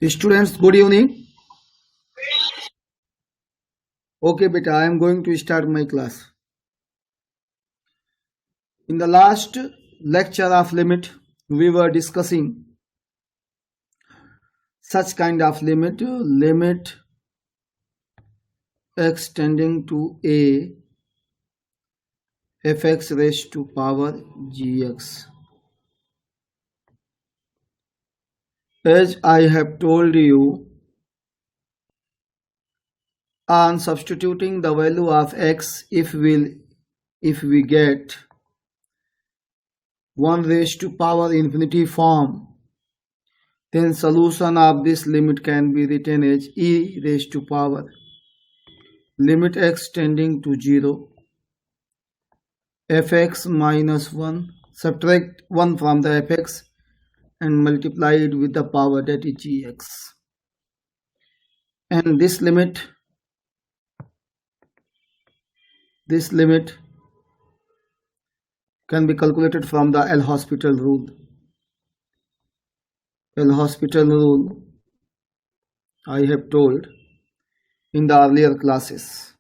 Students, good evening. Okay, beta, I am going to start my class. In the last lecture of limit, we were discussing such kind of limit x tending to a fx raised to power gx. As I have told you, on substituting the value of x, if we get 1 raised to power infinity form, then solution of this limit can be written as e raised to power limit x tending to 0 fx minus 1, subtract 1 from the fx and multiply it with the power, that is gx. And this limit can be calculated from the L'Hospital rule. L'Hospital rule I have told in the earlier classes.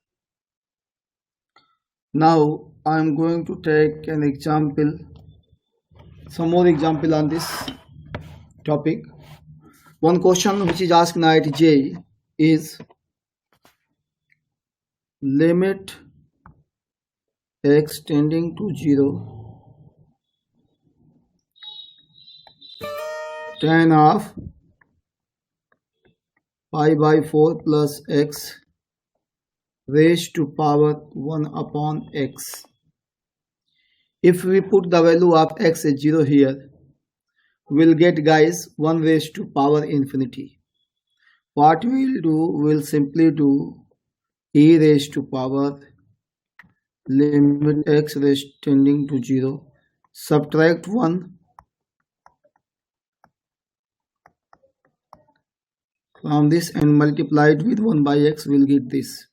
Now I am going to take an example, some more example on this topic. One question which is asked in IIT is limit x tending to 0 tan of pi by 4 plus x raised to power 1 upon x. If we put the value of x as 0 here, we'll get, guys, 1 raised to power infinity. What we'll do, we'll simply do e raised to power limit x raised tending to 0, subtract 1 from this and multiply it with 1 by x, we'll get this.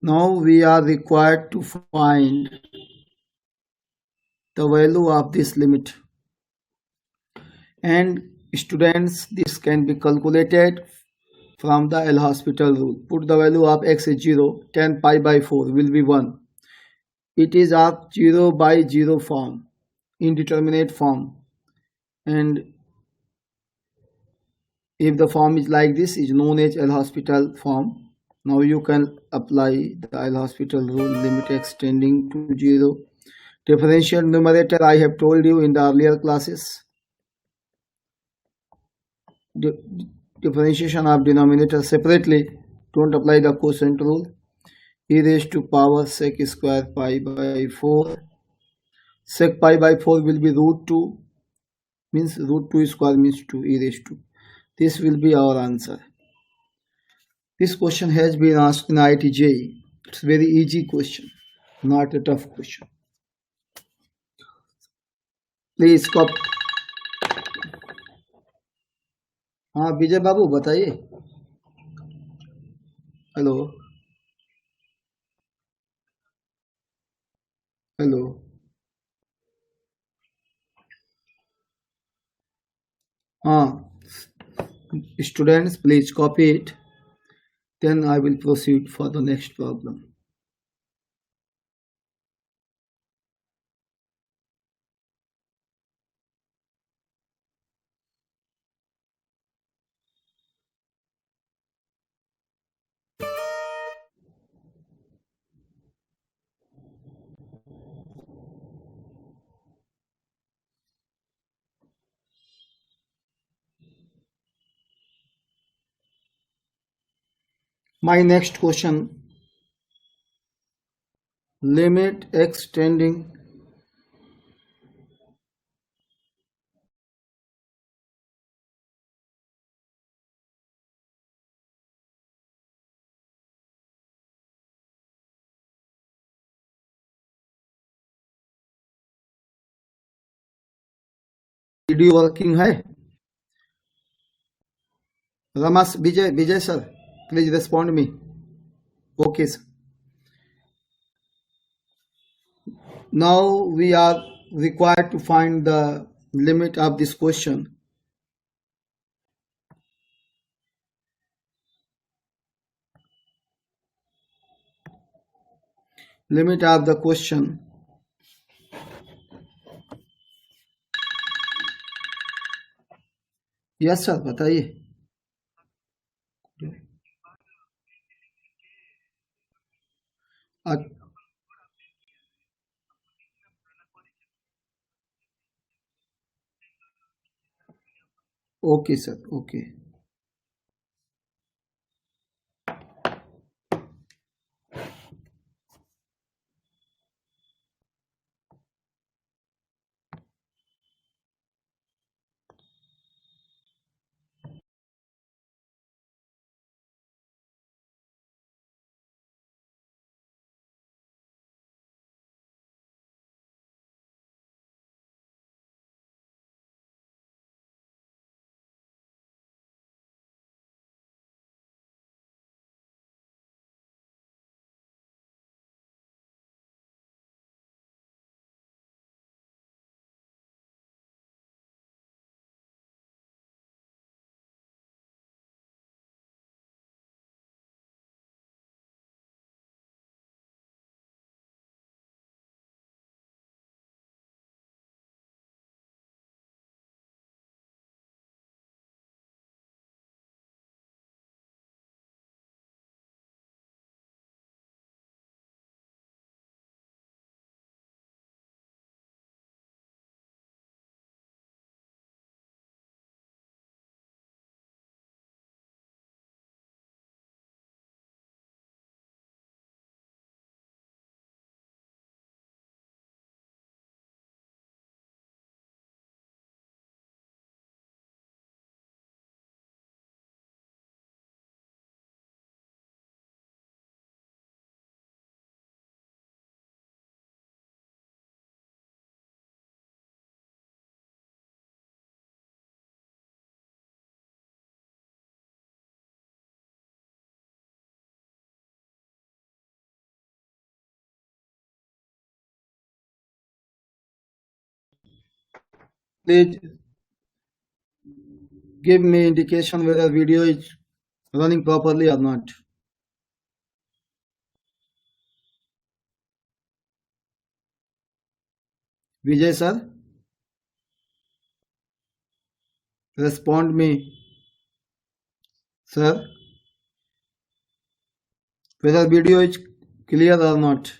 Now we are required to find the value of this limit. And students, this can be calculated from the L'Hospital rule. Put the value of x as 0, tan pi by 4 will be 1. It is of 0 by 0 form, indeterminate form, and if the form is like this, is known as L'Hospital form. Now you can apply the L'Hospital rule, limit x tending to 0. Differential numerator I have told you in the earlier classes. Differentiation of denominator separately, don't apply the quotient rule. E raised to power sec square pi by 4. Sec pi by 4 will be root 2, means root 2 square means 2 e raised to. This will be our answer. This question has been asked in IIT. It's very easy question, not a tough question. Please copy. हाँ विजय बाबू बताइए. Hello hello. हाँ, students, please copy it. Then I will proceed for the next problem. My next question, limit x tending video working है? Ramas Vijay sir, please respond me. Okay sir. Now we are required to find the limit of this question. limit of the question. Yes sir बताइए. Okay sir, okay. Please give me indication whether video is running properly or not. Vijay sir, respond me. Sir, whether video is clear or not.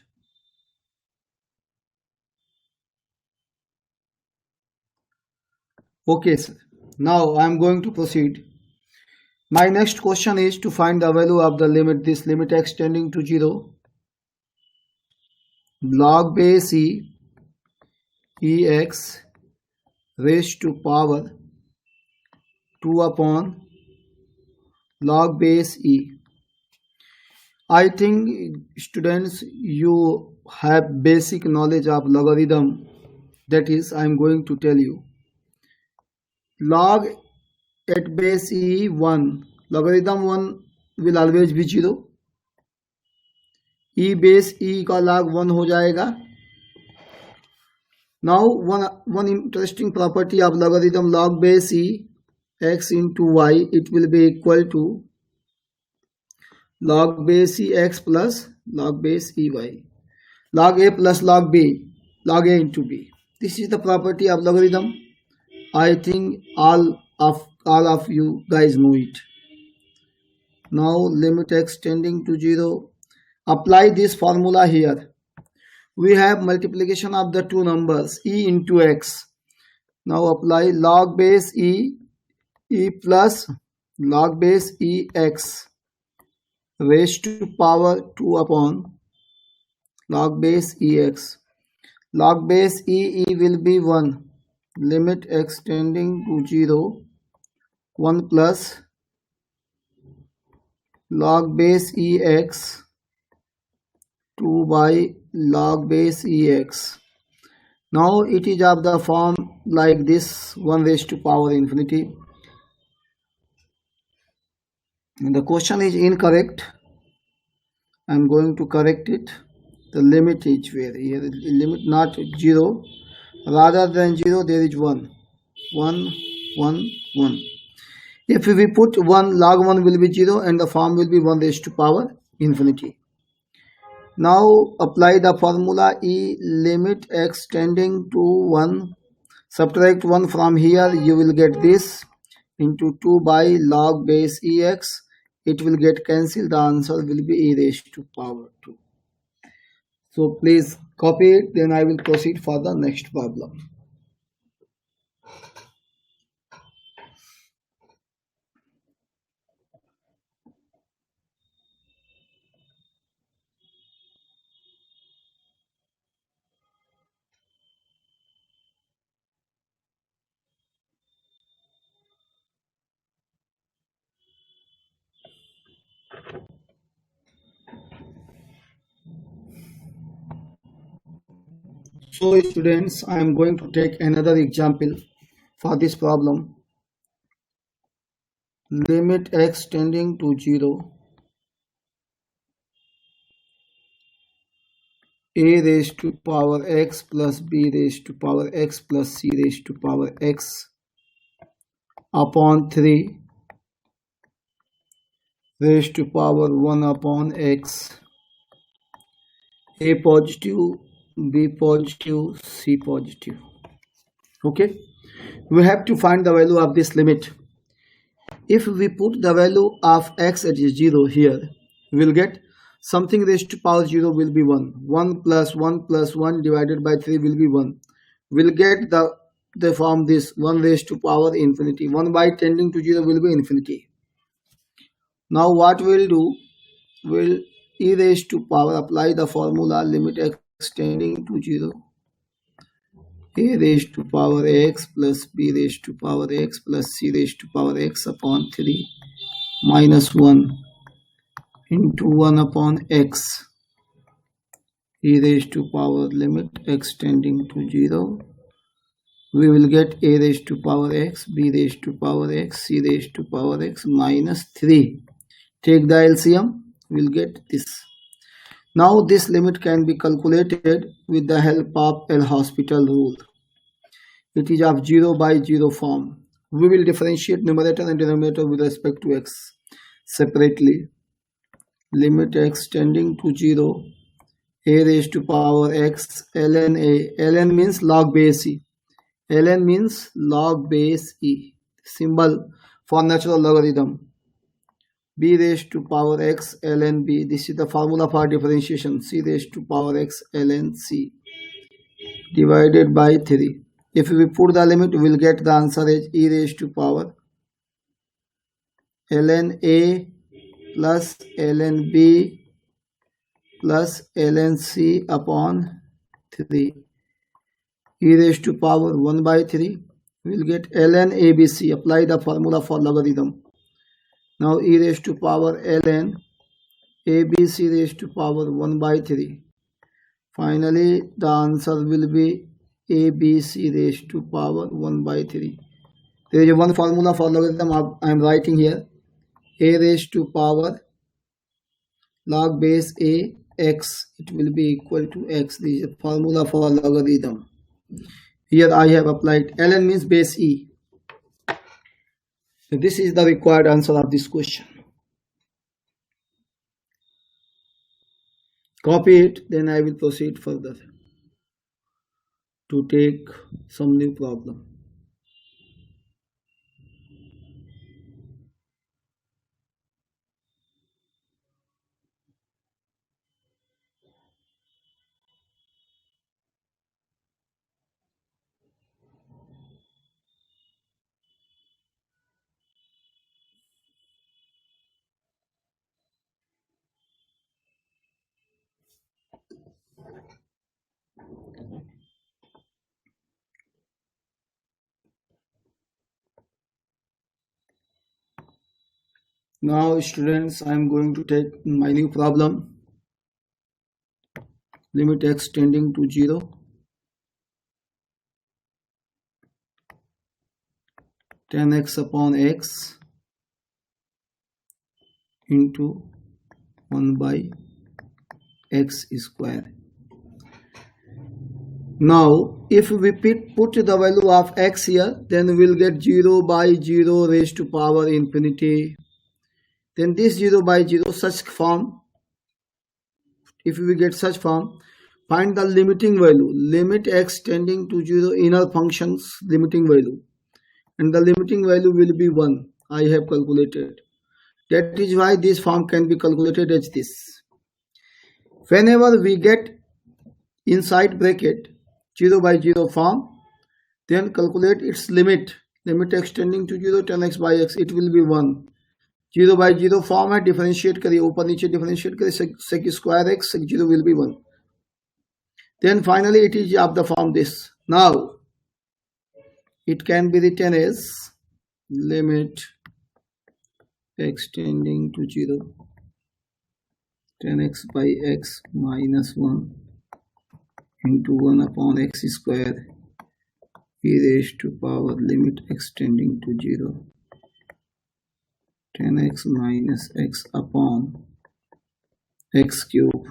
Okay sir. Now I am going to proceed. My next question is to find the value of the limit, this limit extending to 0, log base ex raised to power 2 upon log base e. I think students, you have basic knowledge of logarithm. That is, I am going to tell you. Log at base e 1, logarithm 1 will always be 0. e base e का log 1 हो जाएगा. Now one interesting property of logarithm log base e x into y, it will be equal to log base e x plus log base e y, log a plus log b, log a into b. This is the property of logarithm. I think all of you guys know it. Now limit extending to 0. Apply this formula here. We have multiplication of the two numbers e into x. Now apply log base e plus log base e x raised to power 2 upon log base ex. Log base e will be 1. Limit extending to 0, 1 plus log base ex 2 by log base ex. Now it is of the form like this, 1 raised to power infinity. And the question is incorrect. I am going to correct it. The limit is where here, limit not 0, rather than 0 there is 1. 1, 1, 1. If we put 1, log 1 will be 0 and the form will be 1 raised to power infinity. Now apply the formula E, limit x tending to 1. Subtract 1 from here, you will get this into 2 by log base ex. It will get cancelled. The answer will be e raised to power 2. So please copy it, then I will proceed for the next problem. So students, I am going to take another example for this problem. Limit x tending to 0, a raised to power x plus b raised to power x plus c raised to power x upon 3 raised to power 1 upon x, a positive, b positive, c positive. Okay, we have to find the value of this limit. If we put the value of x at 0 here, we will get something raised to power 0 will be 1. 1 plus 1 plus 1 divided by 3 will be 1. We'll get the form this 1 raised to power infinity. 1 by tending to 0 will be infinity. Now what we'll do, we'll e raised to power, apply the formula limit x tending to 0. A raised to power x plus b raised to power x plus c raised to power x upon 3 minus 1 into 1 upon x, e raised to power limit x tending to 0. We will get a raised to power x, b raised to power x, c raised to power x minus 3. Take the LCM, we will get this. Now this limit can be calculated with the help of L'Hospital rule. It is of 0 by 0 form. We will differentiate numerator and denominator with respect to x separately. Limit x tending to 0, a raised to power x ln a. Ln means log base e. Ln means log base e, symbol for natural logarithm. B raised to power x ln b. This is the formula for differentiation. C raised to power x ln c divided by 3. If we put the limit, we will get the answer as e raised to power ln a plus ln b plus ln c upon 3. E raised to power 1 by 3. We will get ln abc. Apply the formula for logarithm. Now e raised to power ln abc raised to power 1 by 3. Finally, the answer will be abc raised to power 1 by 3. There is one formula for logarithm I am writing here. A raised to power log base a x. It will be equal to x. This is a formula for logarithm. Here I have applied ln means base e. So this is the required answer of this question. Copy it, then I will proceed further to take some new problem. Now students, I am going to take my new problem. Limit x tending to 0, 10x upon x into 1 by x square. Now if we put the value of x here, then we will get 0 by 0 raised to power infinity. Then this 0 by 0 such form, if we get such form, find the limiting value, limit x tending to 0 inner functions limiting value, and the limiting value will be 1. I have calculated. That is why this form can be calculated as this. Whenever we get inside bracket 0 by 0 form, then calculate its limit x tending to 0 tan x by x, it will be 1. 0 by 0 form है, differentiate करिए, ऊपर नीचे differentiate करिए, sec square x sec 0 will be 1. Then finally it is of the form this. Now it can be written as limit x tending to 0 tan x by x minus 1 into 1 upon x square e raised to power limit x tending to 0 tan x minus x upon x cube.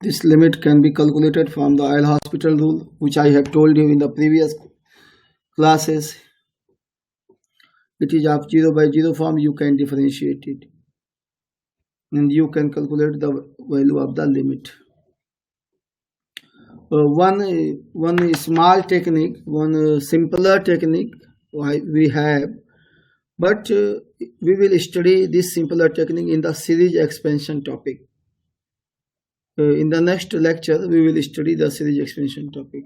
This limit can be calculated from the L'Hospital rule, which I have told you in the previous classes. It is of 0 by 0 form, you can differentiate it and you can calculate the value of the limit. One small technique, one simpler technique we have, but we will study this simpler technique in the series expansion topic. In the next lecture we will study the series expansion topic.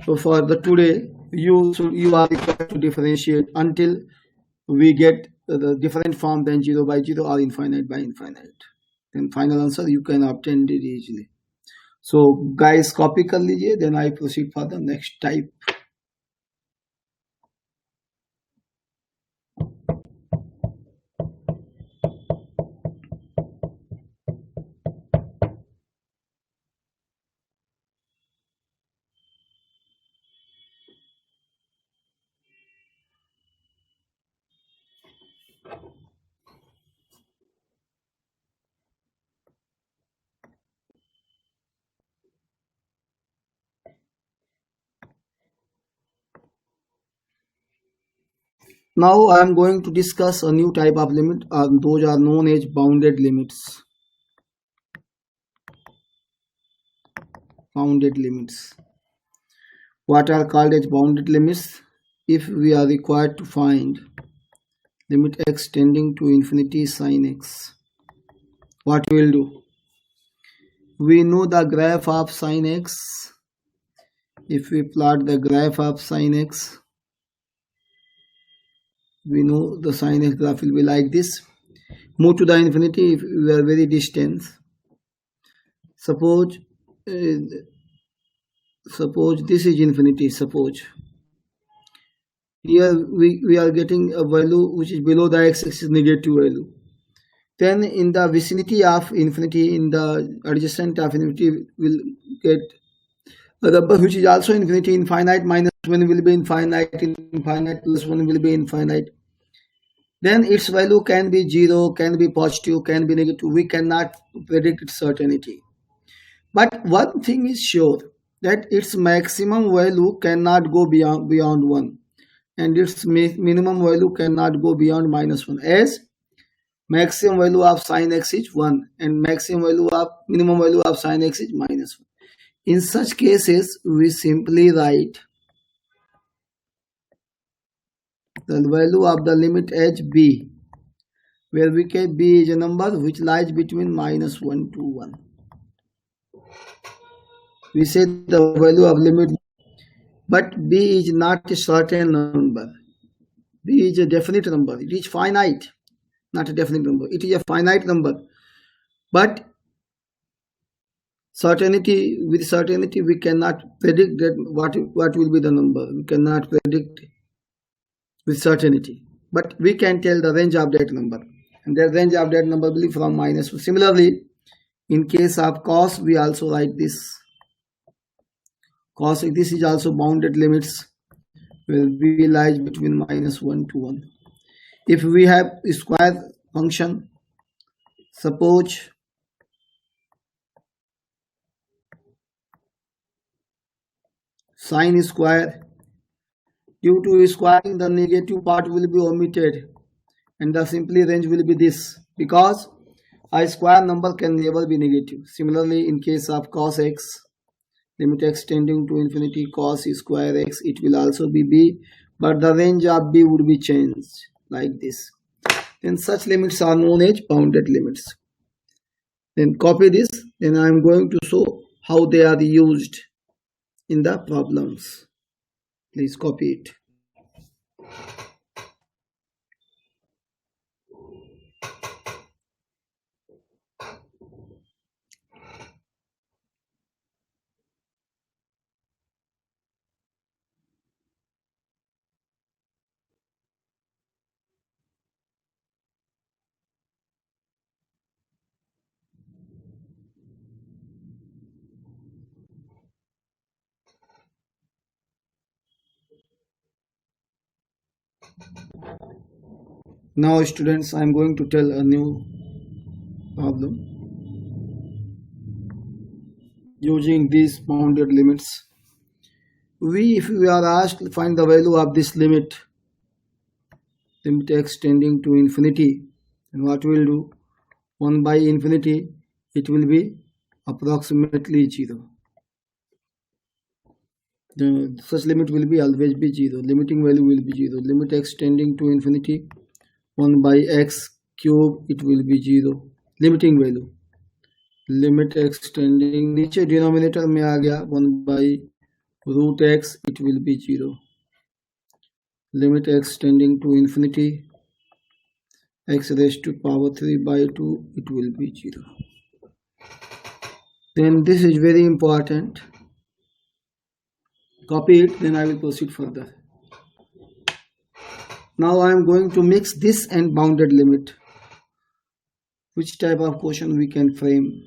So for the today you are required to differentiate until we get the different form than 0 by 0 or infinite by infinite. Then final answer you can obtain it easily. So guys, copy कर लीजिए, then I proceed for the next type. Now I am going to discuss a new type of limit, those are known as bounded limits. Bounded limits. What are called as bounded limits? If we are required to find limit x tending to infinity sin x, what we will do? We know the graph of sin x. If we plot the graph of sin x, we know the sin x graph will be like this. Move to the infinity if we are very distant. Suppose this is infinity. Suppose here we are getting a value which is below the x-axis, negative value. Then in the vicinity of infinity, in the adjacent of infinity, will get a number which is also infinity. Infinite minus 1 will be infinite, infinite plus 1 will be infinite. Then its value can be 0, can be positive, can be negative. We cannot predict its certainty. But one thing is sure, that its maximum value cannot go beyond 1, and its minimum value cannot go beyond minus 1, as maximum value of sin x is 1 and minimum value of sin x is minus 1. In such cases, we simply write the value of the limit as b, where we get b is a number which lies between minus 1 to 1. We say the value of limit, but b is not a certain number. B is a definite number. It is finite, not a definite number. It is a finite number, but with certainty we cannot predict that what will be the number. We cannot predict with certainty, but we can tell the range of that number, and the range of that number will be from minus 1. Similarly, in case of cos, we also write this. Cos, this is also bounded limits, will be lies between minus 1 to 1. If we have a square function, suppose sin square, due to squaring the negative part will be omitted, and the simply range will be this, because a square number can never be negative. Similarly, in case of cos x, limit x tending to infinity cos square x, it will also be b, but the range of b would be changed like this. Then such limits are known as bounded limits. Then copy this. Then I am going to show how they are used in the problems. Please copy it. Now students, I am going to tell a new problem using these bounded limits. If we are asked to find the value of this limit x tending to infinity, then what we will do? 1 by infinity, it will be approximately 0. Such limit will be always be 0. Limiting value will be 0. Limit x tending to infinity, 1 by x cube, it will be 0. Limiting value. Limit x tending, नीचे denominator में आ गया 1 by root x, it will be 0. Limit x tending to infinity, x raised to power 3 by 2, it will be 0. Then this is very important. Copy it, then I will proceed further. Now I am going to mix this and bounded limit. Which type of question we can frame?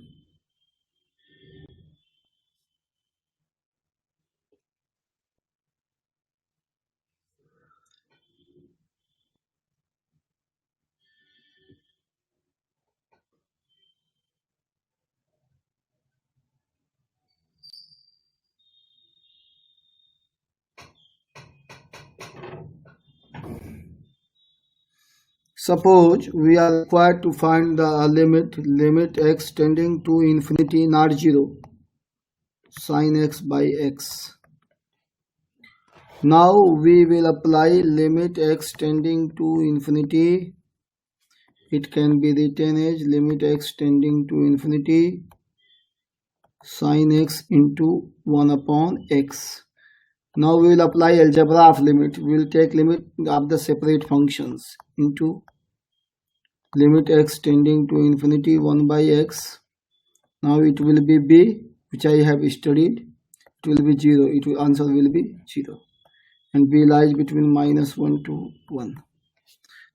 Suppose we are required to find the limit x tending to infinity not 0, sin x by x. Now we will apply limit x tending to infinity. It can be written as limit x tending to infinity sin x into 1 upon x. Now we will apply algebra of limit. We will take limit of the separate functions into limit x tending to infinity 1 by x. Now it will be b, which I have studied. It will be 0. Answer will be 0. And b lies between -1 to 1.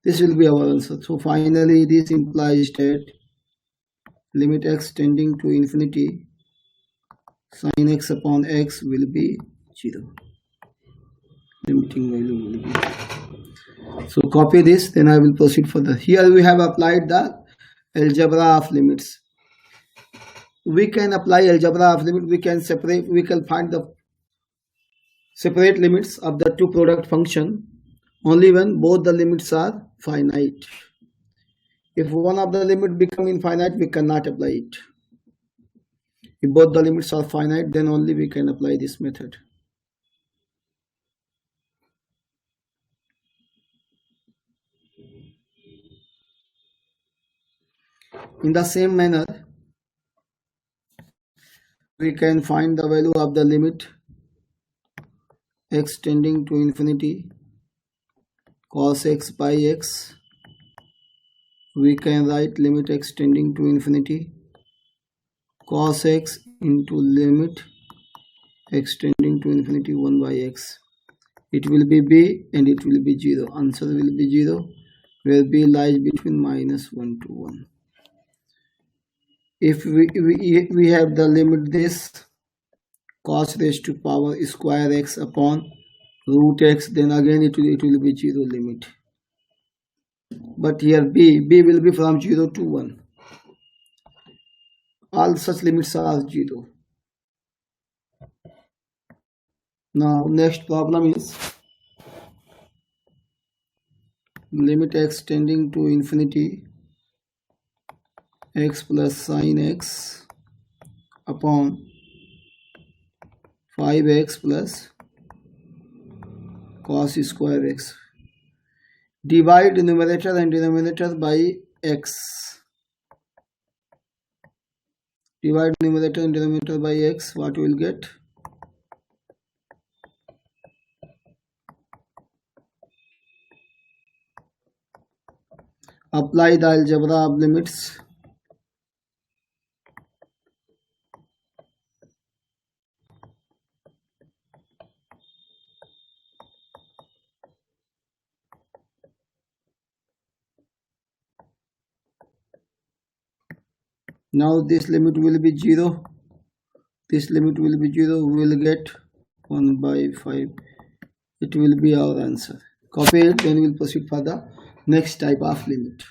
This will be our answer. So finally this implies that limit x tending to infinity sin x upon x will be 0. Limiting value will be 0. So copy this, then I will proceed further. Here we have applied the algebra of limits. We can apply algebra of limit. We can find the separate limits of the two product function only when both the limits are finite. If one of the limit become infinite, we cannot apply it. If both the limits are finite, then only we can apply this method. In the same manner, we can find the value of the limit x tending to infinity cos x by x. We can write limit x tending to infinity cos x into limit x tending to infinity 1 by x. It will be b and it will be 0. Answer will be 0, where b lies between -1 to 1. If we have the limit this cos raised to power square x upon root x, then again it will be 0 limit. But here b will be from 0 to 1. All such limits are 0. Now next problem is limit x tending to infinity, x plus sine x upon 5x plus cos square x. Divide numerator and denominator by x. Divide numerator and denominator by x. What we will get? Apply the algebra of limits. Now this limit will be 0. This limit will be 0. We will get 1 by 5. It will be our answer. Copy it, then we will proceed for the next type of limit.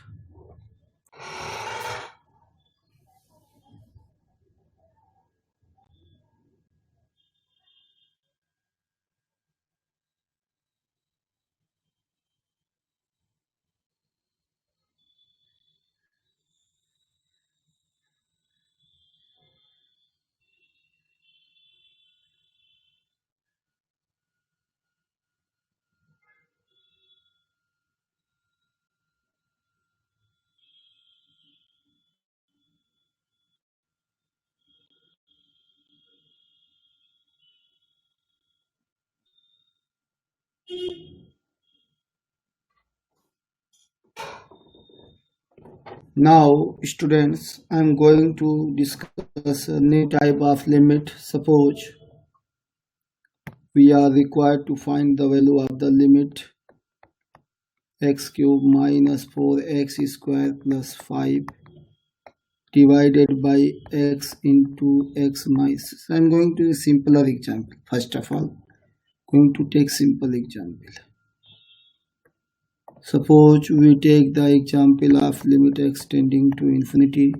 Now, students, I am going to discuss a new type of limit. Suppose we are required to find the value of the limit x cube minus 4x square plus 5 divided by x into x minus. I am going to a simpler example. First of all, going to take simple example. Suppose we take the example of limit x tending to infinity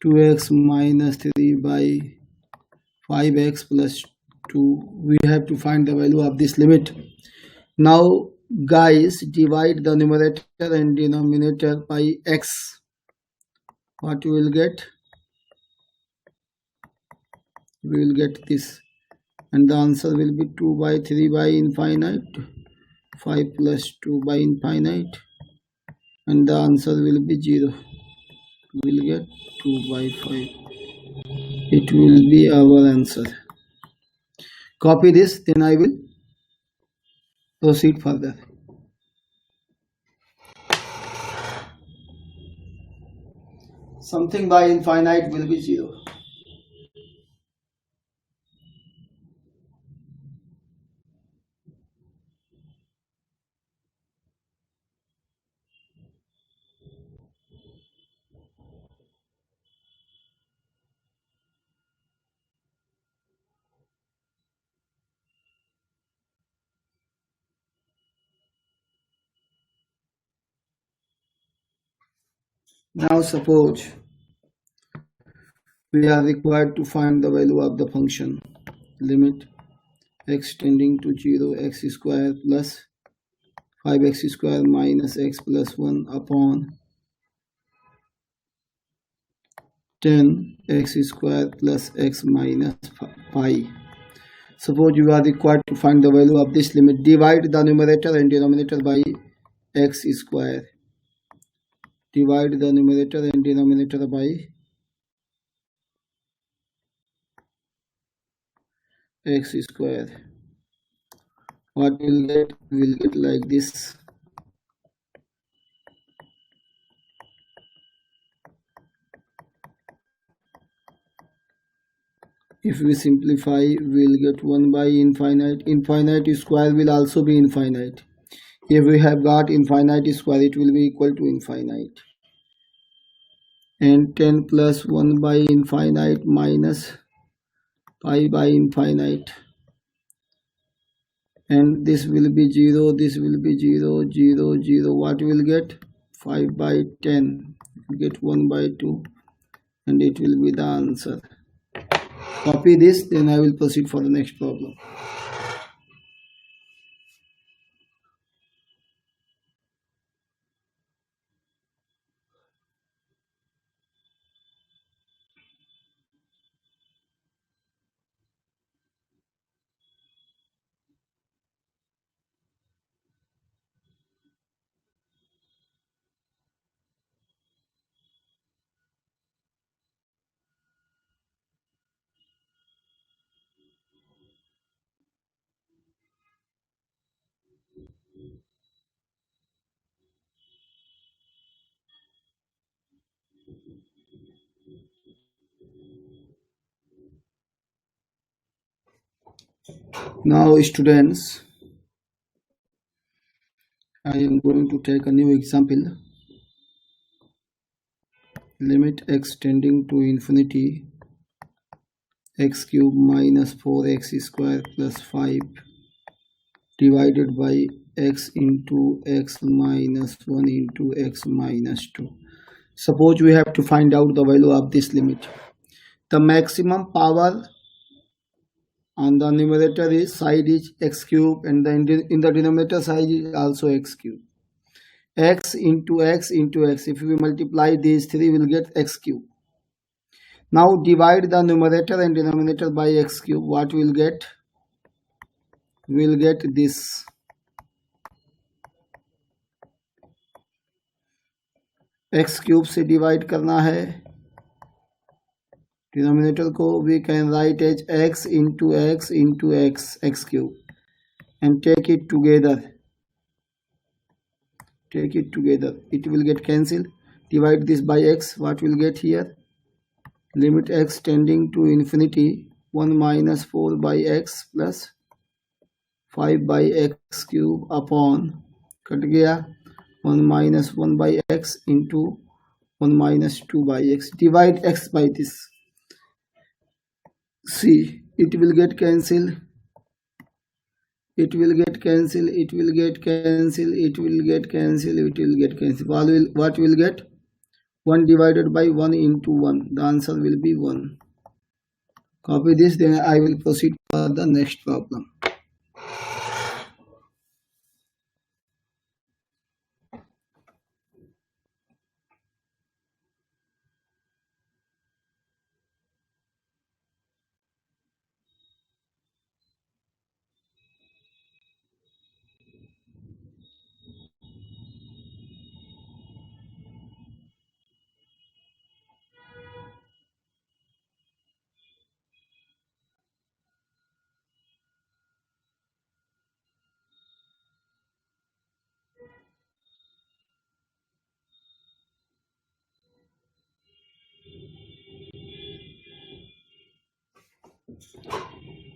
2x minus 3 by 5x plus 2. We have to find the value of this limit. Now guys, divide the numerator and denominator by x. What you will get? We will get this, and the answer will be 2 by 3 by infinite, 5 plus 2 by infinite, and the answer will be 0. We will get 2 by 5. It will be our answer. Copy this, then I will proceed further. Something by infinite will be 0. Now suppose we are required to find the value of the function limit x tending to 0 x square plus 5x square minus x plus 1 upon 10 x square plus x minus pi. Suppose you are required to find the value of this limit. Divide the numerator and denominator by x square. Divide the numerator and denominator by x square. What we'll get? We'll get like this. If we simplify, we'll get 1 by infinite. Infinite square will also be infinite. If we have got infinite square, it will be equal to infinite. And 10 plus 1 by infinite minus pi by infinite. And this will be 0, this will be 0, 0, 0. What will get? 5 by 10. We get 1 by 2. And it will be the answer. Copy this, then I will proceed for the next problem. Now students, I am going to take a new example. Limit x tending to infinity, x cube minus 4x square plus 5 divided by x into x minus 1 into x minus 2. Suppose we have to find out the value of this limit. The maximum power on the numerator is side is x cube, and in the denominator side is also x cube. X into x into x. If we multiply these three, we will get x cube. Now divide the numerator and denominator by x cube. What we will get? We will get this. x cube से divide करना है. Denominator को we can write as x into x into x, x cube, and take it together. Take it together. It will get cancelled. Divide this by x. What will get here? Limit x tending to infinity, 1 minus 4 by x plus 5 by x cube upon, cut गया, 1 minus 1 by x into 1 minus 2 by x. Divide x by this. See, it will get cancelled. It will get cancelled. It will get cancelled. It will get cancelled. It will get cancelled. What will get? 1 divided by 1 into 1. The answer will be 1. Copy this, then I will proceed for the next problem.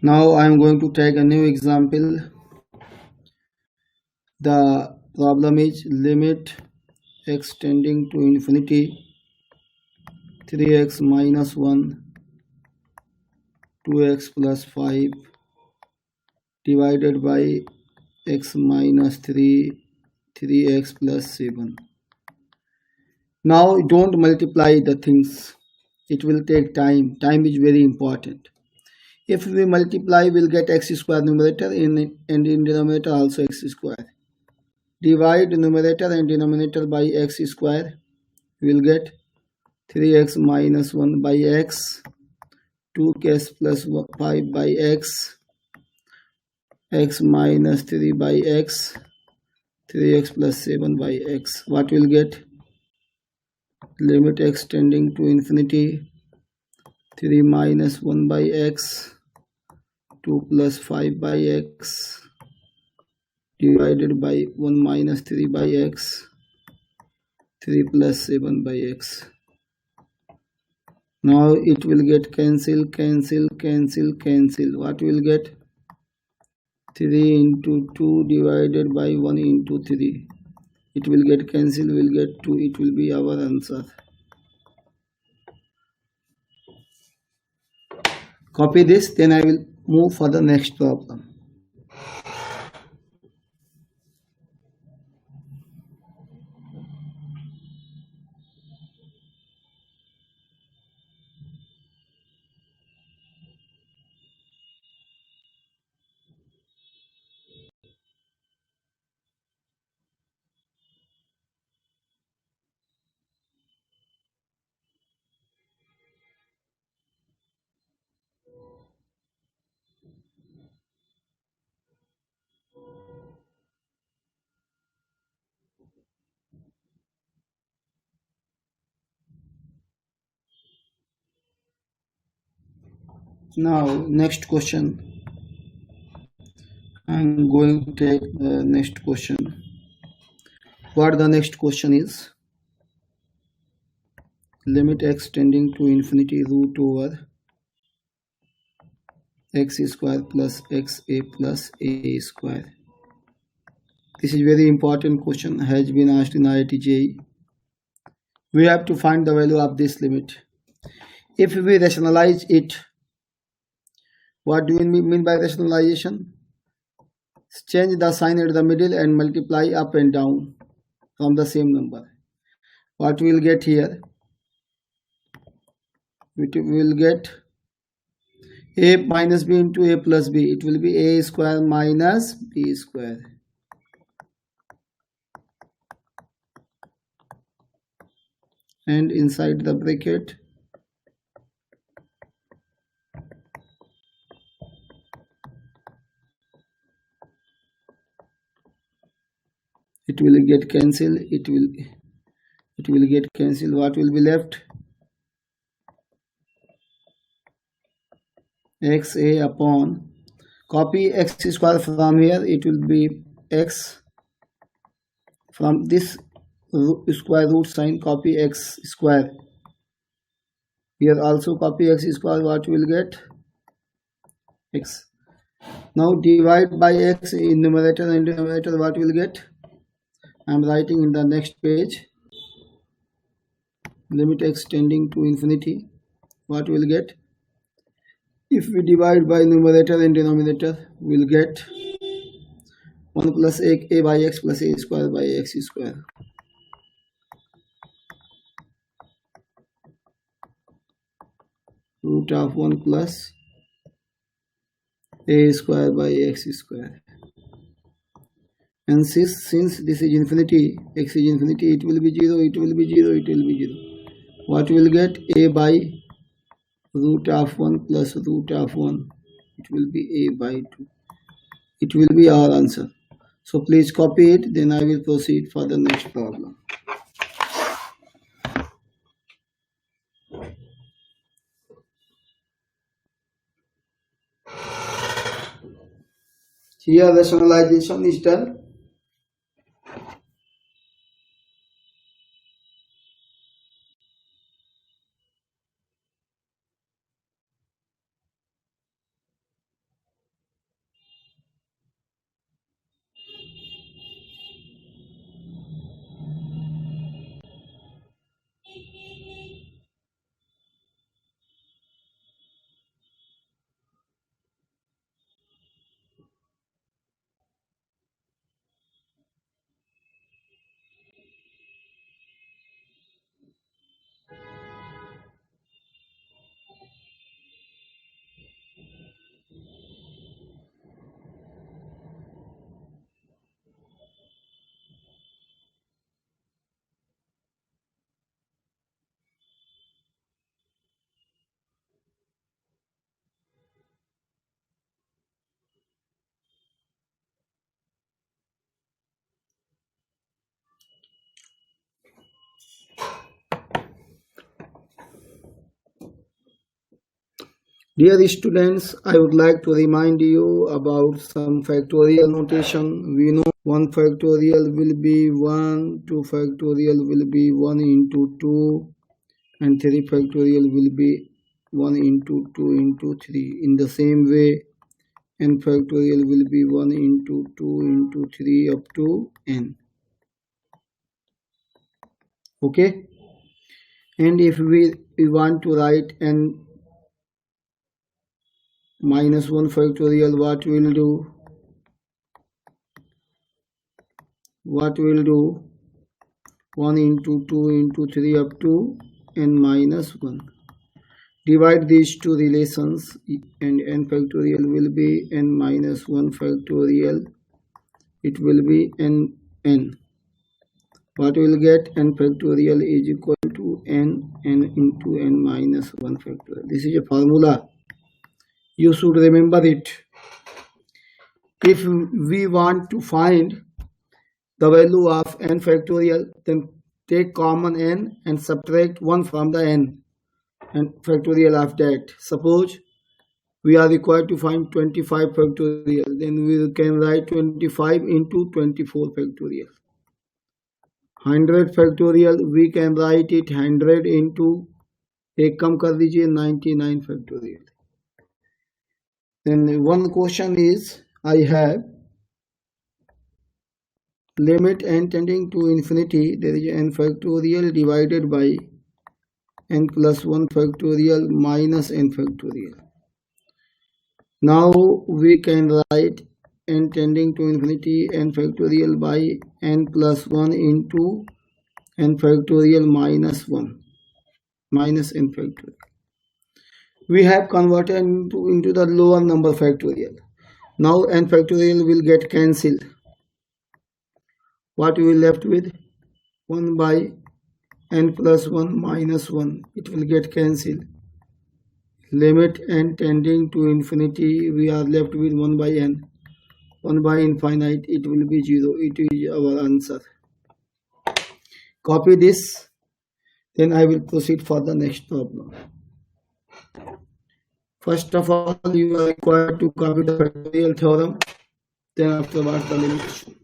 Now I am going to take a new example. The problem is limit x tending to infinity, 3x minus 1, 2x plus 5 divided by x minus 3, 3x plus 7. Now don't multiply the things. It will take time. Time is very important. If we multiply, we'll get x square numerator and in denominator also x square. Divide numerator and denominator by x square. We'll get 3x minus 1 by x, 2x plus 5 by x, x minus 3 by x, 3x plus 7 by x. What will get? Limit x tending to infinity, 3 minus 1 by x, 2 plus 5 by x divided by 1 minus 3 by x, 3 plus 7 by x. Now it will get cancel, cancel, cancel, cancel. What will get? 3 into 2 divided by 1 into 3. It will get cancel, will get 2. It will be our answer. Copy this, then I will move for the next problem. Now next question. I'm going to take the next question. What the next question is? Limit x tending to infinity root over x square plus xa plus a square. This is very important question, has been asked in IIT JEE. We have to find the value of this limit. If we rationalize it, what do we mean by rationalization? Change the sign at the middle and multiply up and down from the same number. What we will get here? We will get a minus b into a plus b. It will be a square minus b square. And inside the bracket, it will get cancelled. It will get cancelled. What will be left? xa upon, copy x square from here. It will be x from this square root sign, copy x square. Here also copy x square. What will get? X. Now divide by x in numerator and denominator. What will get? I am writing in the next page. Limit x tending to infinity. What will get? If we divide by numerator and denominator, we will get 1 plus a by x plus a square by x square. Root of 1 plus a square by x square. And since this is infinity, x is infinity, it will be 0, it will be 0, it will be 0. What will get? A by root of 1 plus root of 1. It will be a by 2. It will be our answer. So please copy it, then I will proceed for the next problem. Here rationalization is done. Dear students, I would like to remind you about some factorial notation. We know 1 factorial will be 1, 2 factorial will be 1 into 2, and 3 factorial will be 1 into 2 into 3. In the same way, n factorial will be 1 into 2 into 3 up to n. Okay? And if we want to write n minus 1 factorial, what will do? What will do? 1 into 2 into 3 up to n minus 1. Divide these two relations and n factorial will be n minus 1 factorial. It will be n. What will get? N factorial is equal to n into n minus 1 factorial. This is a formula. You should remember it. If we want to find the value of n factorial, then take common n and subtract 1 from the n and factorial of that. Suppose we are required to find 25 factorial, then we can write 25 into 24 factorial. 100 factorial, we can write it 100 into, एक कम कर दीजिए, 99 factorial. Then one question is, I have limit n tending to infinity, there is n factorial divided by n plus 1 factorial minus n factorial. Now we can write n tending to infinity n factorial by n plus 1 into n factorial minus 1 minus n factorial. We have converted into the lower number factorial. Now n factorial will get cancelled. What we will left with? 1 by n plus 1 minus 1. It will get cancelled. Limit n tending to infinity, we are left with 1 by n. 1 by infinite, it will be 0. It is our answer. Copy this. Then I will proceed for the next problem. First of all, you are required to copy the factorial theorem. Then afterwards the limitation.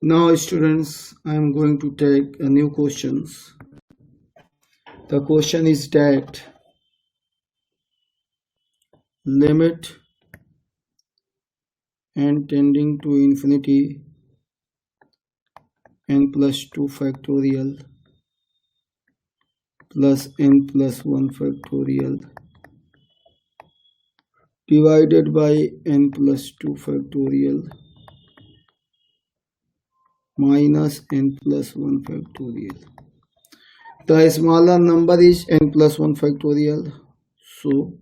Now students, I am going to take a new questions. The question is that limit n tending to infinity n plus 2 factorial plus n plus 1 factorial divided by n plus 2 factorial minus n plus 1 factorial. The smaller number is n plus 1 factorial, so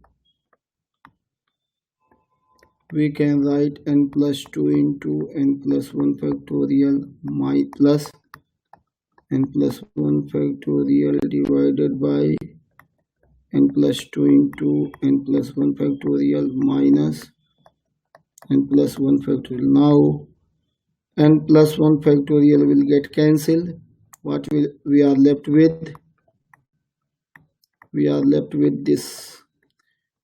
we can write n plus 2 into n plus 1 factorial plus n plus 1 factorial divided by n plus 2 into n plus 1 factorial minus n plus 1 factorial. Now n plus 1 factorial will get cancelled. What we are left with? We are left with this.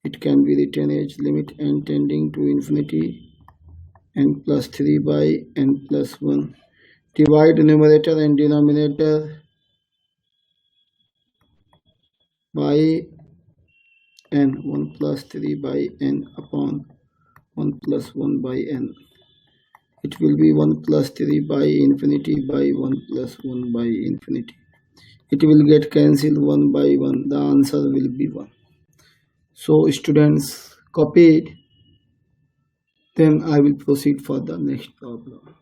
It can be written as limit n tending to infinity n plus 3 by n plus 1. Divide numerator and denominator by n. 1 plus 3 by n upon 1 plus 1 by n. It will be 1 plus 3 by infinity by 1 plus 1 by infinity. It will get cancelled 1 by 1. The answer will be 1. So students, copy it. Then I will proceed for the next problem.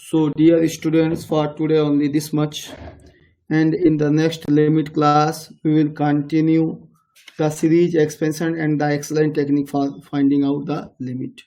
So dear students, for today only this much, and in the next limit class we will continue the series expansion and the excellent technique for finding out the limit.